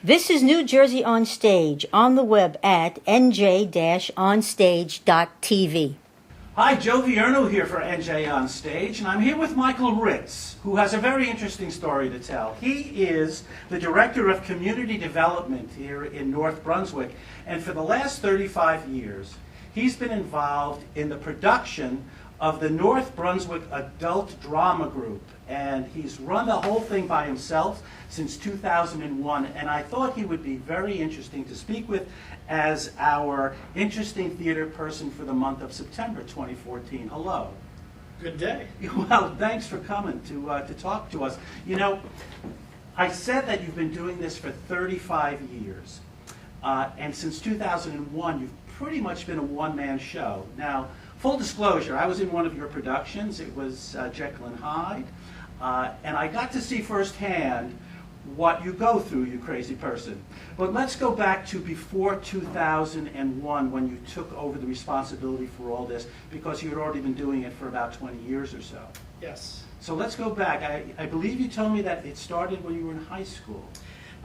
This is New Jersey on Stage, on the web at nj-onstage.tv. Hi, Joe Vierno here for NJ On Stage, and I'm here with Michael Hritz, who has a very interesting story to tell. He is the Director of Community Development here in North Brunswick, and for the last 35 years, he's been involved in the production of the North Brunswick Adult Drama Group, and he's run the whole thing by himself since 2001, and I thought he would be very interesting to speak with as our interesting theater person for the month of September 2014. Hello. Good day. Well, thanks for coming to talk to us. You know, I said that you've been doing this for 35 years, and since 2001, you've pretty much been a one-man show. Now, full disclosure, I was in one of your productions. It was Jekyll and Hyde, and I got to see firsthand what you go through, you crazy person. But let's go back to before 2001 when you took over the responsibility for all this, because you had already been doing it for about 20 years or so. Yes. So let's go back. I believe you told me that it started when you were in high school.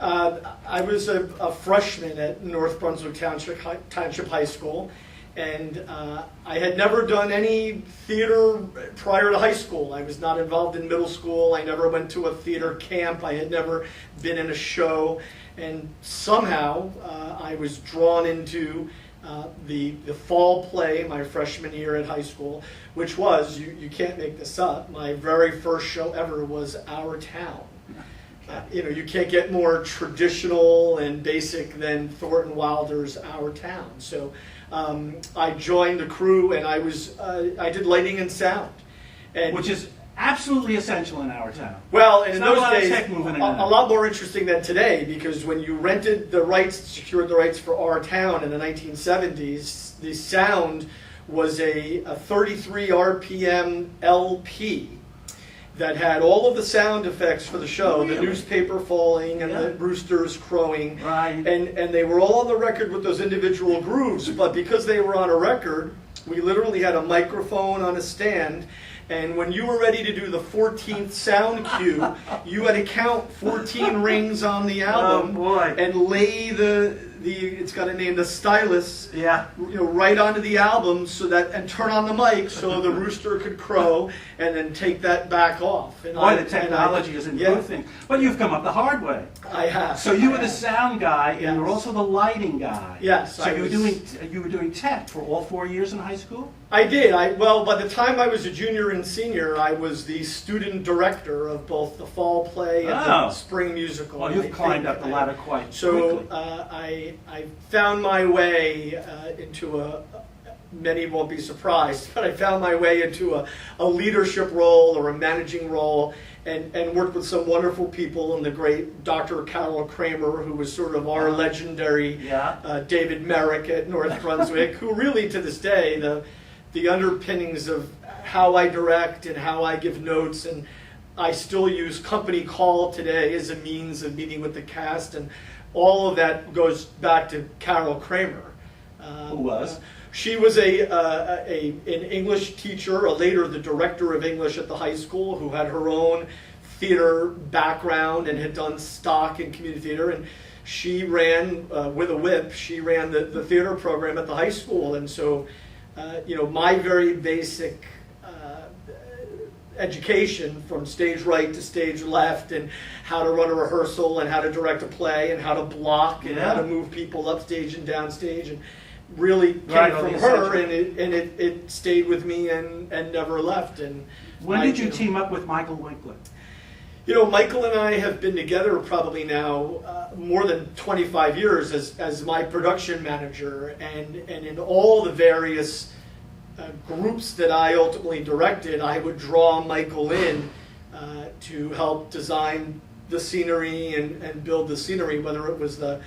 I was a freshman at North Brunswick Township High School, and I had never done any theater prior to high school. I was not involved in middle school. I never went to a theater camp. I had never been in a show. And somehow I was drawn into the fall play my freshman year at high school, which was, you can't make this up, my very first show ever was Our Town. You can't get more traditional and basic than Thornton Wilder's Our Town. So I joined the crew, and I did lighting and sound, Which is absolutely essential in our town. Well, in those days, a lot more interesting than today, because when you rented the rights, secured the rights for Our Town in the 1970s, the sound was a 33 RPM LP that had all of the sound effects for the show, the newspaper falling and the roosters crowing, right. and they were all on the record with those individual grooves, but because they were on a record, we literally had a microphone on a stand, and when you were ready to do the 14th sound cue, you had to count 14 rings on the album and lay it's got a name, the stylus, right onto the album and turn on the mic so the rooster could crow, and then take that back off. And the technology is improving. But you've come up the hard way. I have. So you were the sound guy, and you're also the lighting guy. Yes. So you were doing tech for all 4 years in high school? I did. Well, by the time I was a junior and senior, I was the student director of both the fall play and the spring musical. Well, you've climbed up the ladder quite quickly. So I found my way into many won't be surprised, but I found my way into a leadership role or a managing role, and worked with some wonderful people, and the great Dr. Carol Kramer, who was sort of our legendary David Merrick at North Brunswick, who really to this day, the underpinnings of how I direct and how I give notes, and I still use company call today as a means of meeting with the cast, and all of that goes back to Carol Kramer. Who was? She was an English teacher, later the director of English at the high school, who had her own theater background and had done stock in community theater, and she ran, with a whip, she ran the theater program at the high school, and so my very basic education from stage right to stage left, and how to run a rehearsal, and how to direct a play, and how to block, and how to move people upstage and downstage, and really came from her, and it stayed with me and never left. And when did you team up with Michael Winkler? Michael and I have been together probably now more than 25 years as my production manager, and in all the various groups that I ultimately directed, I would draw Michael in to help design the scenery and build the scenery, whether it was the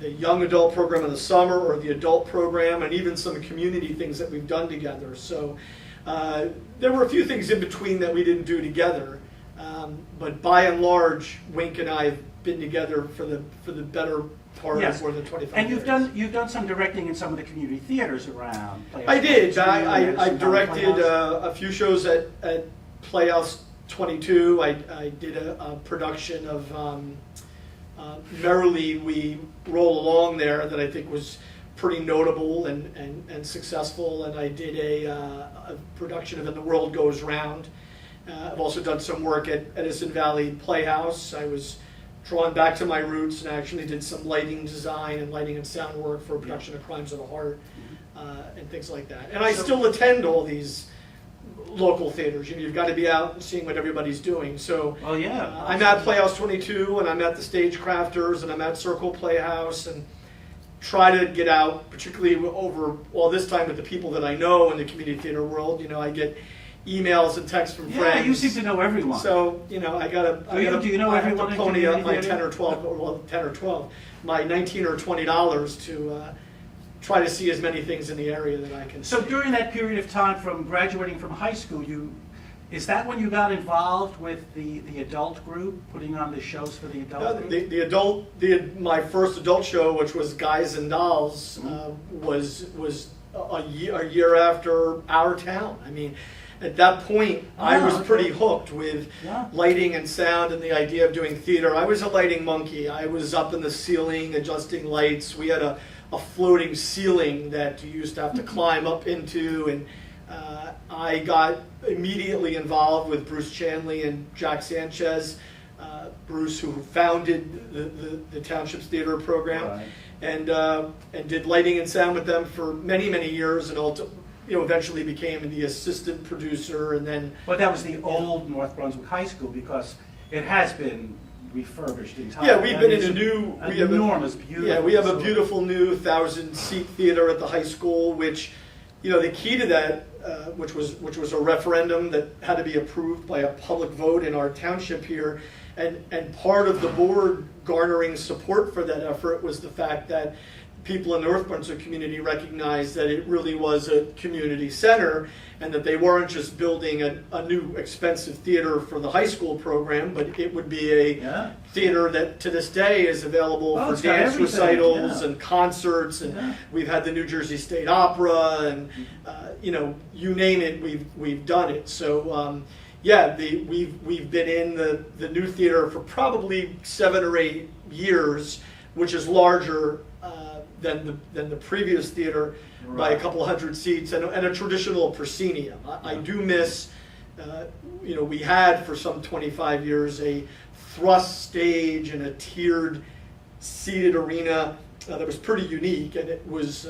young adult program in the summer or the adult program, and even some community things that we've done together. So there were a few things in between that we didn't do together, but by and large, Wink and I have been together for the better part of more than 25 and years. You've done some directing in some of the community theaters around. I did. I directed a few shows at Playhouse 22. I did a production of merrily we roll along there that I think was pretty notable and successful. And I did a production of And the World Goes Round. I've also done some work at Edison Valley Playhouse. I was drawn back to my roots and actually did some lighting design and lighting and sound work for a production of Crimes of the Heart and things like that. And I still attend all these local theaters. You've got to be out and seeing what everybody's doing. So I'm at Playhouse 22, and I'm at the Stagecrafters, and I'm at Circle Playhouse, and try to get out, particularly over all this time with the people that I know in the community theater world. I get emails and texts from friends. Yeah, you seem to know everyone. So, I got to do you know everyone in pony up my community 10 or 12, well, 10 or 12, my $19 or $20 to try to see as many things in the area that I can So see. during that period of time from graduating from high school, is that when you got involved with the adult group, putting on the shows for the adult group? My first adult show, which was Guys and Dolls, was a year after Our Town. I mean, at that point, I was pretty hooked with lighting and sound and the idea of doing theater. I was a lighting monkey. I was up in the ceiling adjusting lights. We had a floating ceiling that you used to have to climb up into, and I got immediately involved with Bruce Chanley and Jack Sanchez. Bruce, who founded the Township's theater program, and did lighting and sound with them for many, many years, and eventually became the assistant producer, and then. But that was the old North Brunswick High School, because it has been refurbished entirely. Yeah, we've been in a new, enormous, beautiful. Yeah, we have a beautiful new 1,000-seat theater at the high school, which, the key to that, which was a referendum that had to be approved by a public vote in our township here, and part of the board garnering support for that effort was the fact that people in the North Brunswick community recognized that it really was a community center, and that they weren't just building a new expensive theater for the high school program, but it would be a theater that to this day is available for dance recitals and concerts, and we've had the New Jersey State Opera, and you name it, we've done it. So we've been in the new theater for probably 7 or 8 years, which is larger than the previous theater by a couple hundred seats, and a traditional proscenium. I do miss, we had for some 25 years a thrust stage and a tiered seated arena that was pretty unique, and it was.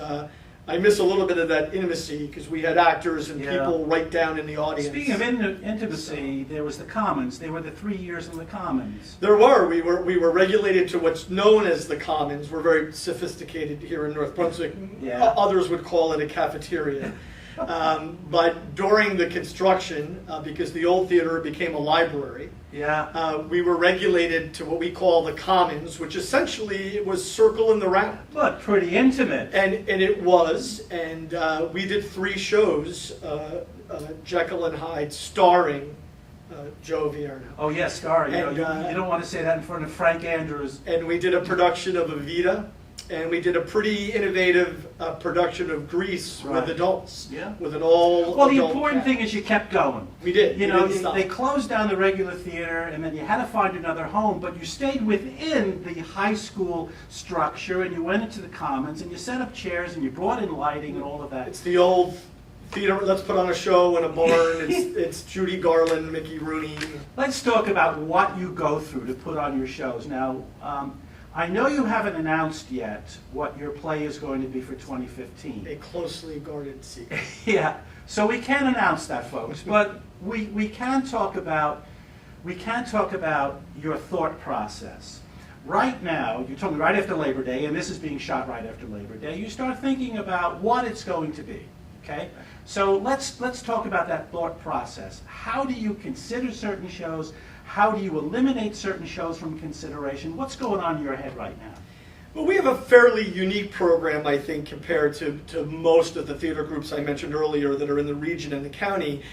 I miss a little bit of that intimacy because we had actors and people right down in the audience. Speaking of intimacy, there was the Commons. They were the 3 years in the Commons. There were. We were regulated to what's known as the Commons. We're very sophisticated here in North Brunswick. Others would call it a cafeteria. But during the construction, because the old theater became a library, we were regulated to what we call the Commons, which essentially was circle in the round. But pretty intimate. And it was, and we did 3 shows, Jekyll and Hyde, starring Joe Vierno. Oh yes, starring. And, you don't want to say that in front of Frank Andrews. And we did a production of Evita. And we did a pretty innovative production of Grease with adults, with an all. Well, the important thing is you kept going. We did. They closed down the regular theater, and then you had to find another home. But you stayed within the high school structure, and you went into the Commons, and you set up chairs, and you brought in lighting and all of that. It's the old theater. Let's put on a show in a barn. It's Judy Garland, Mickey Rooney. Let's talk about what you go through to put on your shows now. I know you haven't announced yet what your play is going to be for 2015. A closely guarded secret. So we can't announce that, folks, but we can talk about your thought process. Right now, you told me right after Labor Day, and this is being shot right after Labor Day, you start thinking about what it's going to be. Okay? So let's talk about that thought process. How do you consider certain shows? How do you eliminate certain shows from consideration? What's going on in your head right now? Well, we have a fairly unique program, I think, compared to most of the theater groups I mentioned earlier that are in the region and the county,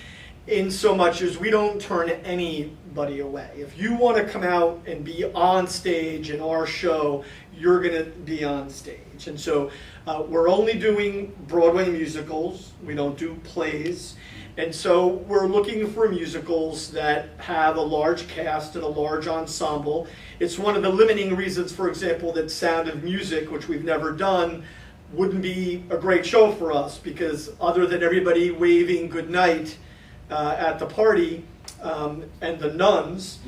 in so much as we don't turn anybody away. If you want to come out and be on stage in our show, you're going to be on stage. And so we're only doing Broadway musicals. We don't do plays. And so we're looking for musicals that have a large cast and a large ensemble. It's one of the limiting reasons, for example, that Sound of Music, which we've never done, wouldn't be a great show for us, because other than everybody waving goodnight at the party and the nuns,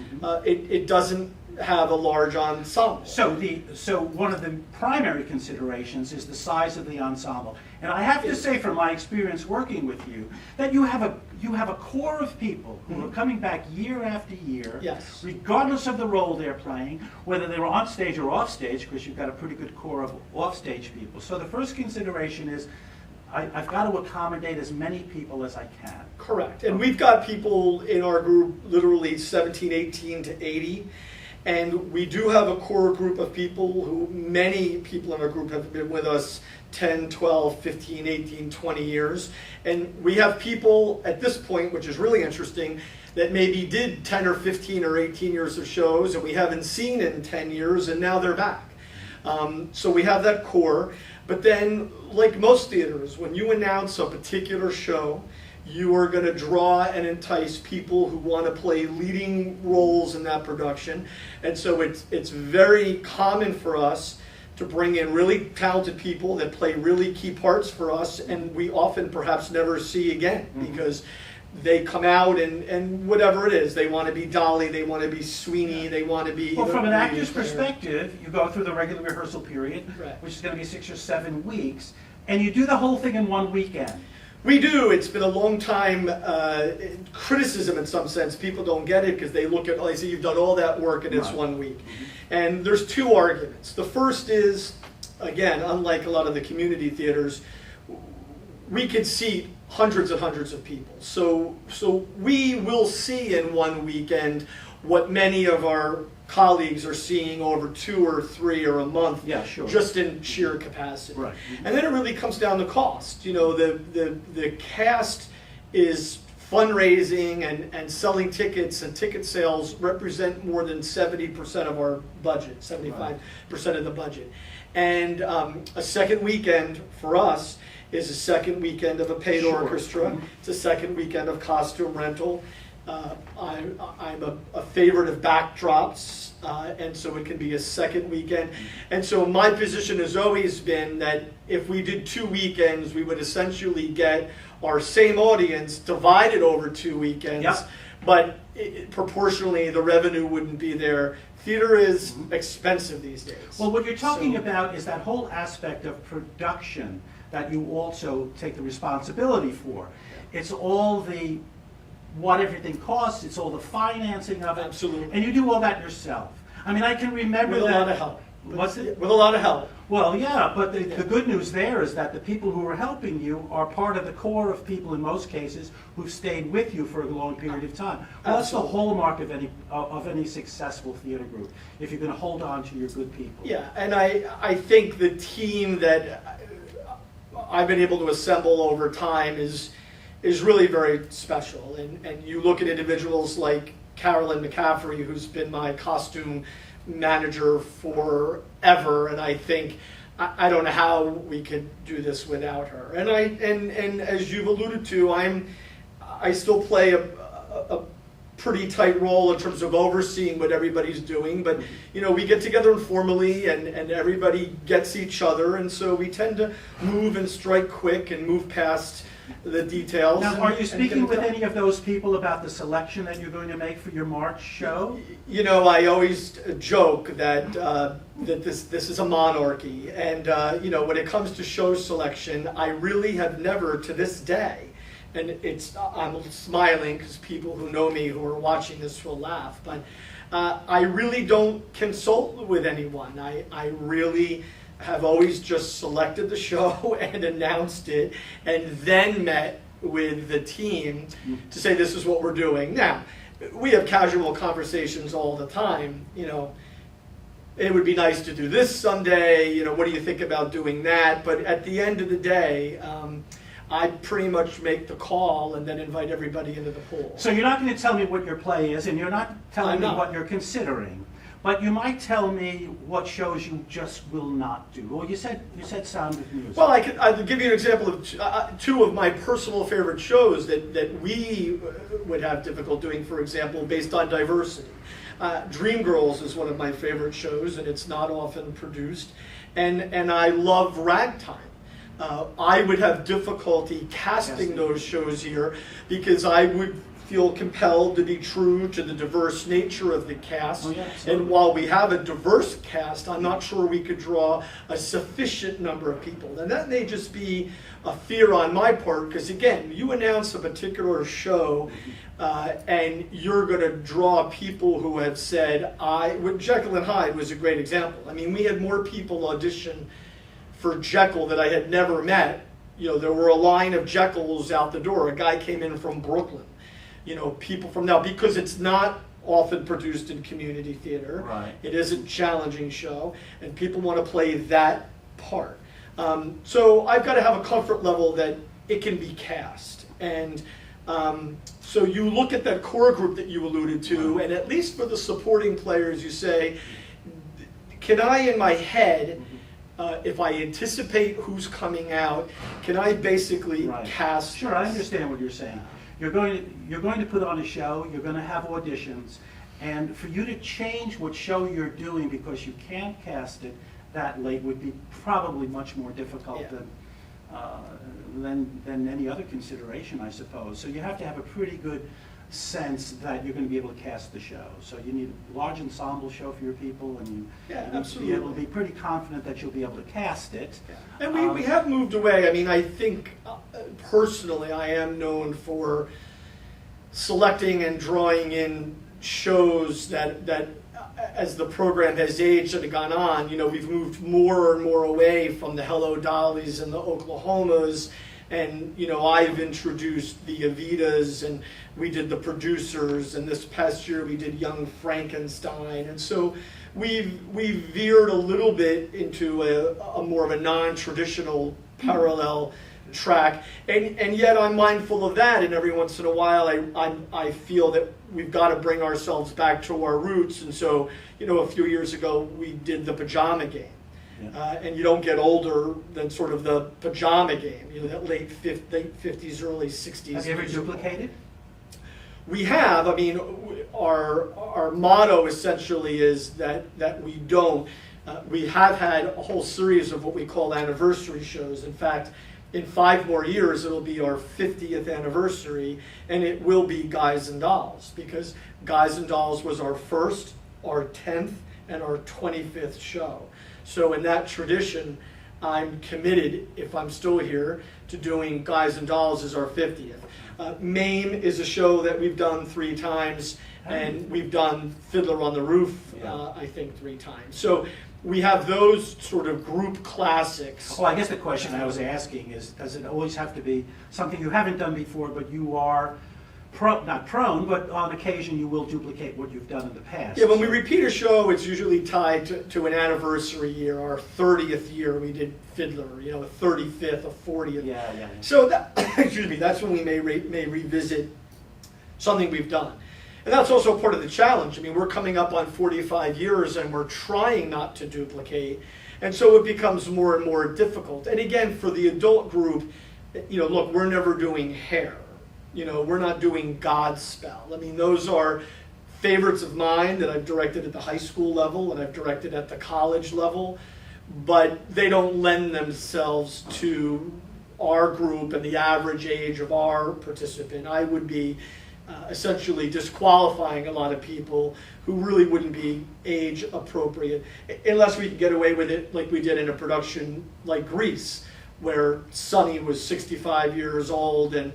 it doesn't have a large ensemble. So one of the primary considerations is the size of the ensemble. And I have to say, from my experience working with you, that you have a core of people who are coming back year after year, Yes. regardless of the role they're playing, whether they're on stage or off stage, because you've got a pretty good core of off stage people. So the first consideration is I've got to accommodate as many people as I can. Correct. And we've got people in our group literally 17, 18 to 80. And we do have a core group of people who, many people in our group have been with us 10, 12, 15, 18, 20 years. And we have people at this point, which is really interesting, that maybe did 10 or 15 or 18 years of shows and we haven't seen in 10 years, and now they're back. So we have that core. But then, like most theaters, when you announce a particular show, you are going to draw and entice people who want to play leading roles in that production. And so it's very common for us to bring in really talented people that play really key parts for us, and we often perhaps never see again, because they come out and whatever it is, they want to be Dolly, they want to be Sweeney, they want to be... Well, from an actor's perspective, you go through the regular rehearsal period, Right. which is going to be 6 or 7 weeks, and you do the whole thing in one weekend. We do. It's been a long time criticism in some sense. People don't get it because they look at, they say, you've done all that work and it's Right. 1 week. And there's two arguments. The first is, again, unlike a lot of the community theaters, we could seat hundreds and hundreds of people. So we will see in 1 weekend what many of our colleagues are seeing over 2 or 3 or a month, Yeah, sure. just in sheer capacity. Right. And then it really comes down to cost. You know, the cast is fundraising and selling tickets, and ticket sales represent more than 70% of our budget, 75% of the budget. And a second weekend for us is a second weekend of a paid Sure. orchestra. It's a second weekend of costume rental. I'm a favorite of backdrops, and so it can be a second weekend. And so my position has always been that if we did 2 weekends, we would essentially get our same audience divided over 2 weekends, Yep. but proportionally the revenue wouldn't be there. Theater is expensive these days. Well, what you're talking So- about is that whole aspect of production that you also take the responsibility for. It's all the what everything costs, it's all the financing of it. Absolutely. And you do all that yourself. I mean, I can remember With a that. lot of help. What's it? With a lot of help. Well, yeah, but the good news there is that the people who are helping you are part of the core of people in most cases who've stayed with you for a long period of time. Well, that's the Absolutely. hallmark of any successful theater group, if you're going to hold on to your good people. Yeah, and I think the team that I've been able to assemble over time is really very special. And you look at individuals like Carolyn McCaffrey, who's been my costume manager forever, and I think I don't know how we could do this without her. And and as you've alluded to, I still play a pretty tight role in terms of overseeing what everybody's doing, but you know, we get together informally and everybody gets each other, and so we tend to move and strike quick and move past the details. Now, are you and speaking get it with done. any of those people about the selection that you're going to make for your March show? You know, I always joke that that this is a monarchy, and you know, when it comes to show selection, I really have never, to this day, and I'm smiling because people who know me who are watching this will laugh, but I really don't consult with anyone. I really have always just selected the show and announced it, and then met with the team to say this is what we're doing. Now, we have casual conversations all the time. You know, it would be nice to do this someday. You know, what do you think about doing that? But at the end of the day, I pretty much make the call and then invite everybody into the pool. So you're not going to tell me what your play is, and you're not telling I'm me not. what you're considering. But you might tell me what shows you just will not do. Well, you said Sound of Music. Well, I'll give you an example of two of my personal favorite shows that we would have difficulty doing, for example, based on diversity. Dreamgirls is one of my favorite shows, and it's not often produced. And I love Ragtime. I would have difficulty casting those shows here because I would feel compelled to be true to the diverse nature of the cast. And while we have a diverse cast, I'm not sure we could draw a sufficient number of people. And that may just be a fear on my part, because again, you announce a particular show and you're going to draw people who have said, Jekyll and Hyde was a great example. I mean, we had more people audition for Jekyll that I had never met. There were a line of Jekylls out the door. A guy came in from Brooklyn. People from now, because it's not often produced in community theater. Right. It is a challenging show, and people want to play that part. So I've got to have a comfort level that it can be cast. And so you look at that core group that you alluded to, and at least for the supporting players, you say, can I, in my head, if I anticipate who's coming out, can I basically cast? Sure, I understand what you're saying. You're going to put on a show, you're going to have auditions, and for you to change what show you're doing because you can't cast it that late would be probably much more difficult than any other consideration, I suppose. So you have to have a pretty good sense that you're going to be able to cast the show. So you need a large ensemble show for your people, and you need to be able to be pretty confident that you'll be able to cast it. Yeah. And we have moved away. I mean, I think personally I am known for selecting and drawing in shows that as the program has aged and gone on, we've moved more and more away from the Hello Dollys and the Oklahomas. And, I've introduced the Evitas, and we did the Producers, and this past year we did Young Frankenstein. And so we've veered a little bit into a more of a non-traditional parallel track. And yet I'm mindful of that, and every once in a while I feel that we've got to bring ourselves back to our roots. And so, a few years ago we did the Pajama Game. And you don't get older than sort of the Pajama Game, that late 50s, early 60s. Have you ever duplicated? We have. I mean, our motto essentially is that we don't. We have had a whole series of what we call anniversary shows. In fact, in 5 more years, it'll be our 50th anniversary, and it will be Guys and Dolls, because Guys and Dolls was our first, our 10th, and our 25th show. So in that tradition, I'm committed, if I'm still here, to doing Guys and Dolls as our 50th. MAME is a show that we've done 3 times, and we've done Fiddler on the Roof, I think 3 times. So we have those sort of group classics. Well, I guess the question I was asking is, does it always have to be something you haven't done before, but you are not prone, but on occasion you will duplicate what you've done in the past? Yeah, when we repeat a show, it's usually tied to an anniversary year. Our 30th year, we did Fiddler, a 35th, a 40th. Yeah. So that's when we may revisit something we've done. And that's also part of the challenge. I mean, we're coming up on 45 years, and we're trying not to duplicate. And so it becomes more and more difficult. And again, for the adult group, look, we're never doing Hair. We're not doing Godspell. I mean, those are favorites of mine that I've directed at the high school level and I've directed at the college level, but they don't lend themselves to our group and the average age of our participant. I would be essentially disqualifying a lot of people who really wouldn't be age appropriate, unless we could get away with it like we did in a production like Grease, where Sonny was 65 years old and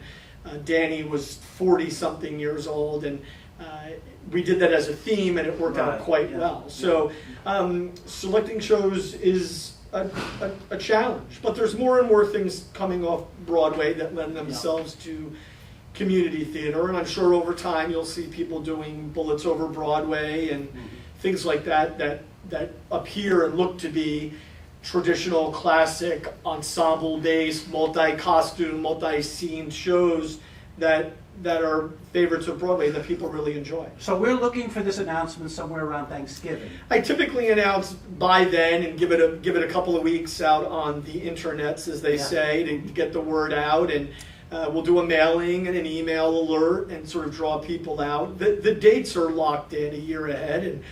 Danny was 40-something years old, and we did that as a theme, and it worked out quite well. So selecting shows is a challenge, but there's more and more things coming off Broadway that lend themselves to community theater, and I'm sure over time you'll see people doing Bullets Over Broadway and things like that appear and look to be traditional, classic, ensemble-based, multi-costume, multi-scened shows that are favorites of Broadway that people really enjoy. So we're looking for this announcement somewhere around Thanksgiving. I typically announce by then and give it a couple of weeks out on the internets, as they say, to get the word out. And we'll do a mailing and an email alert and sort of draw people out. The dates are locked in a year ahead, and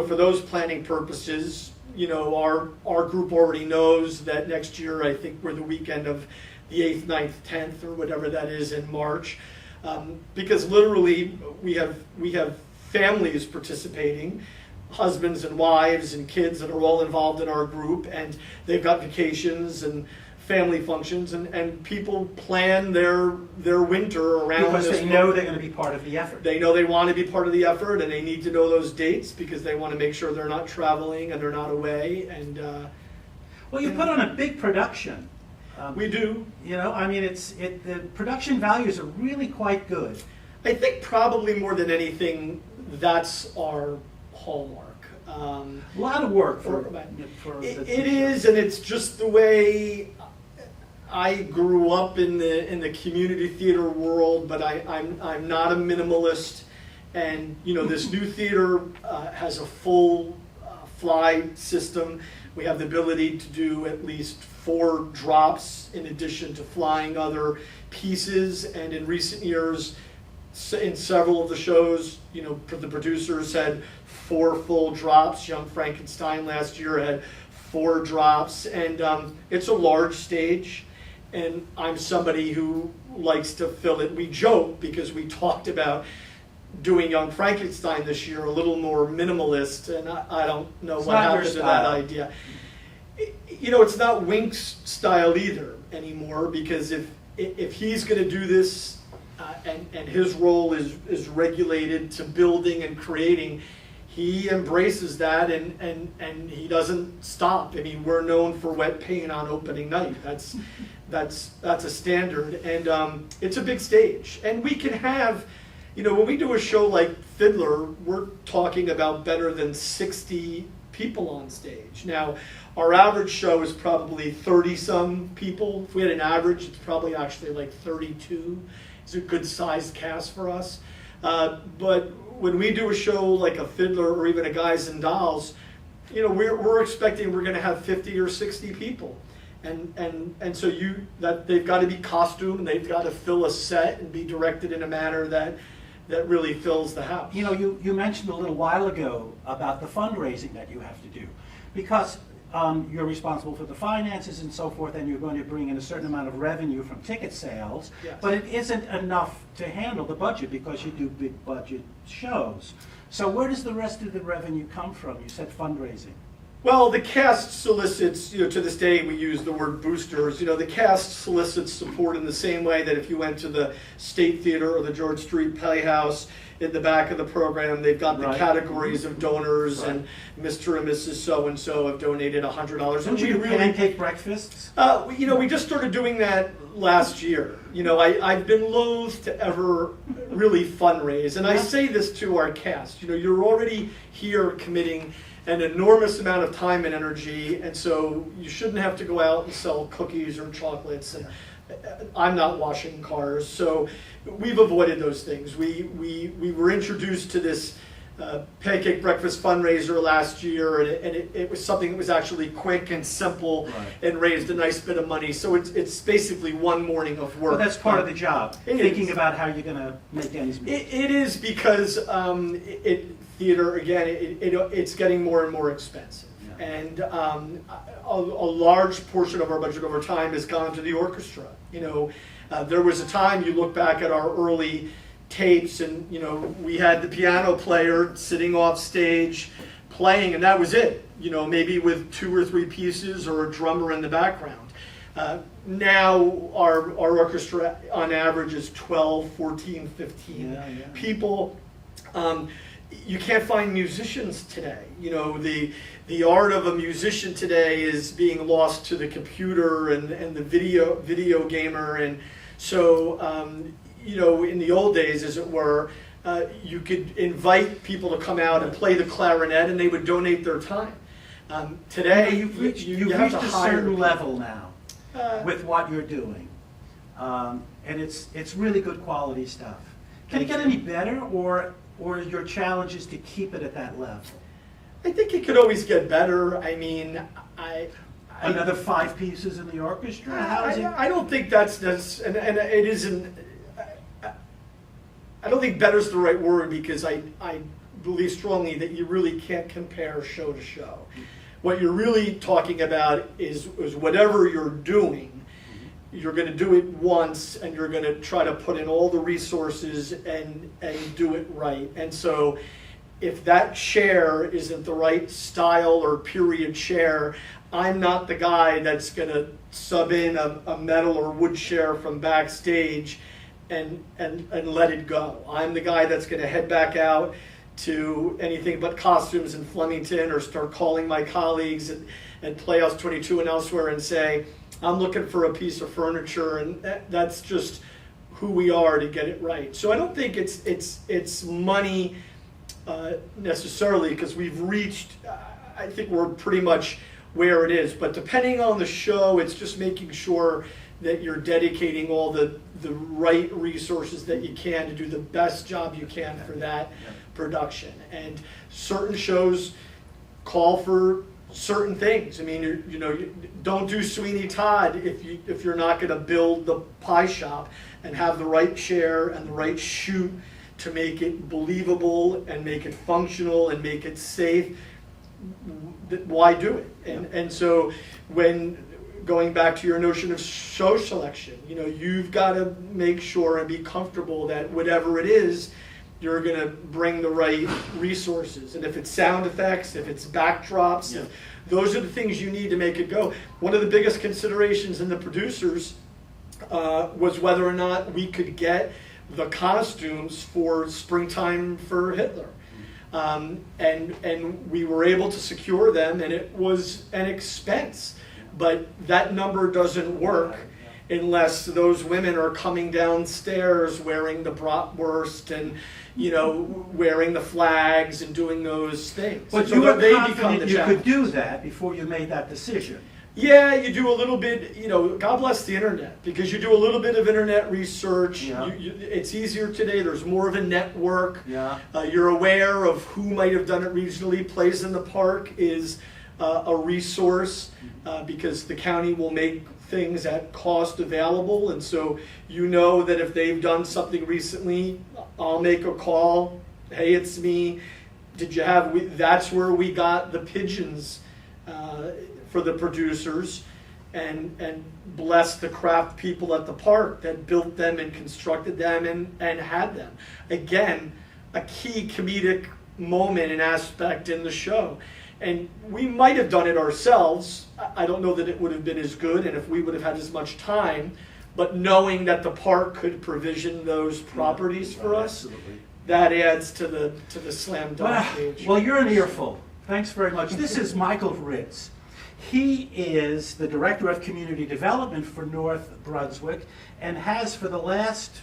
for those planning purposes, our group already knows that next year, I think we're the weekend of the 8th, 9th, 10th, or whatever that is in March. Because literally we have families participating, husbands and wives and kids that are all involved in our group, and they've got vacations and family functions, and people plan their winter around because this. They know they're going to be part of the effort. They know they want to be part of the effort, and they need to know those dates because they want to make sure they're not traveling and they're not away. And well, you put on a big production. We do. The production values are really quite good. I think probably more than anything, that's our hallmark. A lot of work for it is, and it's just the way I grew up in the community theater world. But I'm not a minimalist, and this new theater has a full fly system. We have the ability to do at least 4 drops in addition to flying other pieces. And in recent years, in several of the shows, the producers had 4 full drops. Young Frankenstein last year had 4 drops. And it's a large stage. And I'm somebody who likes to fill it. We joke because we talked about doing Young Frankenstein this year a little more minimalist, and I don't know what happened to that idea. It's not Wink's style either anymore, because if he's going to do this and his role is regulated to building and creating, he embraces that and he doesn't stop. I mean, we're known for wet paint on opening night. That's a standard, and it's a big stage, and we can have. When we do a show like Fiddler, we're talking about better than 60 people on stage. Now, our average show is probably 30-some people. If we had an average, it's probably actually like 32. It's a good sized cast for us. But when we do a show like a Fiddler or even a Guys and Dolls, we're expecting we're going to have 50 or 60 people. And so they've got to be costumed, they've got to fill a set and be directed in a manner that really fills the house. You mentioned a little while ago about the fundraising that you have to do, because you're responsible for the finances and so forth, and you're going to bring in a certain amount of revenue from ticket sales, yes. But it isn't enough to handle the budget because you do big budget shows. So where does the rest of the revenue come from? You said fundraising. Well, the cast solicits, to this day we use the word boosters. The cast solicits support in the same way that if you went to the State Theater or the George Street Playhouse, in the back of the program, they've got the categories of donors, and Mr. and Mrs. So-and-so have donated $100. Don't you do pancake breakfasts? We just started doing that last year. I've been loath to ever really fundraise, and I say this to our cast. You're already here committing an enormous amount of time and energy, and so you shouldn't have to go out and sell cookies or chocolates. And I'm not washing cars, so we've avoided those things. We were introduced to this pancake breakfast fundraiser last year, and it was something that was actually quick and simple, and raised a nice bit of money. So it's basically one morning of work. Well, that's part of the job, thinking about how you're going to make ends meet. It is, because theater, again, it's getting more and more expensive. Yeah. And a large portion of our budget over time has gone to the orchestra. There was a time, you look back at our early tapes, and we had the piano player sitting off stage playing, and that was it. Maybe with 2 or 3 pieces or a drummer in the background. Now our orchestra on average is 12, 14, 15 people. You can't find musicians today. The art of a musician today is being lost to the computer and the video gamer. And so, in the old days, as it were, you could invite people to come out and play the clarinet, and they would donate their time. Today, you've reached you have to a hire certain people. level now with what you're doing. and it's really good quality stuff. Can it get any better, or your challenge is to keep it at that level? I think it could always get better. I mean, Another 5 pieces in the orchestra? How is it? I don't think that's and it isn't. I don't think better's the right word, because I believe strongly that you really can't compare show to show. What you're really talking about is whatever you're doing, you're going to do it once, and you're going to try to put in all the resources and do it right. And so if that chair isn't the right style or period chair, I'm not the guy that's going to sub in a metal or wood chair from backstage and let it go. I'm the guy that's going to head back out to anything but costumes in Flemington, or start calling my colleagues at Playhouse 22 and elsewhere and say, I'm looking for a piece of furniture, and that's just who we are to get it right. So I don't think it's money necessarily, because we've reached, I think we're pretty much where it is. But depending on the show, it's just making sure that you're dedicating all the right resources that you can to do the best job you can for that production. And certain shows call for certain things. I mean, you don't do Sweeney Todd if you're not going to build the pie shop and have the right chair and the right chute to make it believable and make it functional and make it safe. Why do it? And so when going back to your notion of show selection, you've got to make sure and be comfortable that whatever it is, you're going to bring the right resources. And if it's sound effects, if it's backdrops, those are the things you need to make it go. One of the biggest considerations in the producers was whether or not we could get the costumes for Springtime for Hitler. And we were able to secure them, and it was an expense. But that number doesn't work unless those women are coming downstairs wearing the bratwurst and wearing the flags and doing those things. But so you were they confident become the you challenge. could do that before you made that decision. Yeah, you do a little bit, God bless the internet, because you do a little bit of internet research. Yeah. It's easier today. There's more of a network. Yeah. You're aware of who might have done it regionally. Plays in the Park is a resource because the county will make things at cost available. And so that if they've done something recently, I'll make a call. Hey, it's me. Did you have, that's where we got the pigeons for the producers, and bless the craft people at the park that built them and constructed them and had them. Again, a key comedic moment and aspect in the show. And we might have done it ourselves. I don't know that it would have been as good, and if we would have had as much time, but knowing that the park could provision those properties for us, that adds to the slam dunk page. Well, you're an earful. Thanks very much. This is MIchael Hritz. He is the Director of Community Development for North Brunswick, and has for the last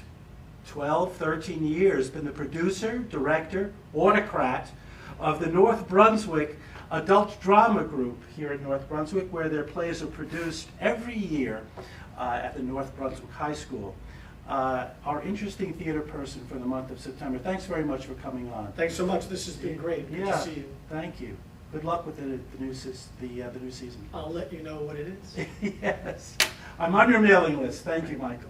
12, 13 years been the producer, director, autocrat of the North Brunswick Adult Drama Group here in North Brunswick, where their plays are produced every year at the North Brunswick High School. Our interesting theater person for the month of September. Thanks very much for coming on. Thanks so much. This has been great. Good to see you. Thank you. Good luck with the new season. I'll let you know what it is. Yes. I'm on your mailing list. Thank you, Michael.